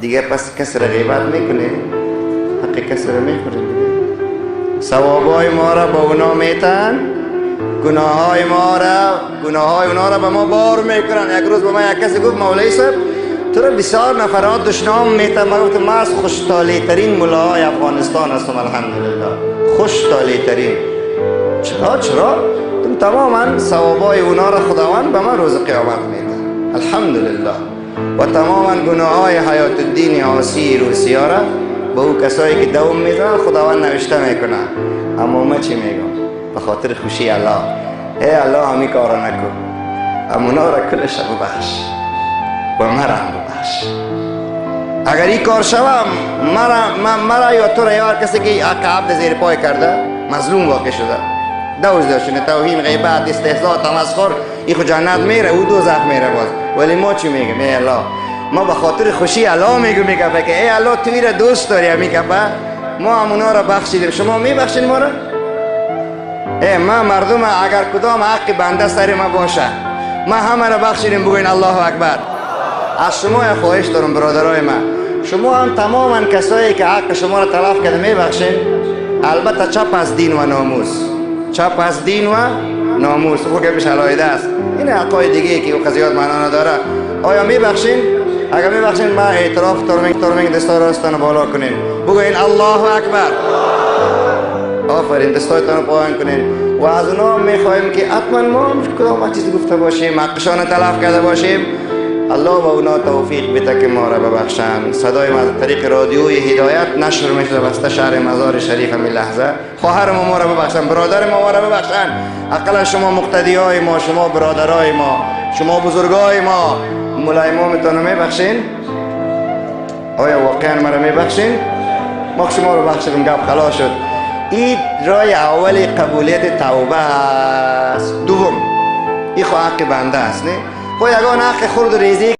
دیگه پس کس را غیبت میکنه حق کس را میخوره. ثوابای ما را به اونا میتن، گناههای اونا را به ما بار میکنن. یک روز به من یک کسی گفت مولوی صاحب تو را بسیار نفرات دشنام میتن. من گفتم من از خوشتالی ترین ملاهای افغانستان هستم الحمدلله، خوشتالی ترین. چرا؟ تماما ثوابای اونا را خداوند به من روز قیامت میده الحمدلله، و تماما گناههای حیات الدین عاصی روسیه را به او کسایی که دوم میزنن خداوند نوشته میکنه. اما من چی میگم؟ به خاطر خوشی الله، ای الله همی کارا نکن، امونا را کلش ببخش و مرا هم ببخش. اگر این کار شوم مرا یا تو را یا هر کسی که حق عبد زیر پای کرده مظلوم واقع شده، دوز داشتونه، توهین، غیبت، استهزاء، تمسخر، این خود جنت میره او دوزخ میره باز. ولی ما چی میگم؟ ای الله، ما به خاطر خوشی الله میگم که ای الله تو را دوست داری همی که ما همونا را بخشیدیم، شما میبخشید ما را؟ ای ما مردم اگر کدام حق بنده سر ما باشه ما همه را بخشیدیم، بگوین الله اکبر. از شما خواهش دارم برادرای من، شما هم تماما کسایی که حق شما را تلف کرده میبخشین، البته چپ از دین و ناموس، چپ از دین و ناموس خود که بشه علایده است. این حقای دیگه که او قضیات معنا نداره. آیا میبخشین؟ اگر میبخشین ما اعتراف ترمینگ دستای راستان بالا کنین، بگوین الله اکبر. آفرین، دستایتان رو پایان کنین. و از اونا میخواهیم که حتما ما کدام چیز گفته باشیم، حقشان تلف کرده باشیم، الله با اونا توفیق بده که ما را ببخشن. صدای ما از طریق رادیوی هدایت نشر میشه بسته شهر مزار شریف همین لحظه. خواهر ما را ببخشن، برادر ما را ببخشن. اقلا شما مقتدیای ما، شما برادرای ما، شما بزرگای ما، مولای امامتان رو میبخشین؟ آیا واقعا ما را میبخشین؟ ما شما رو بخشیدیم، گپ خلاص شد. این رای اول قبولیت توبه است. دوم این خو حق بنده است، نه خو یگان حق خورد و ریزی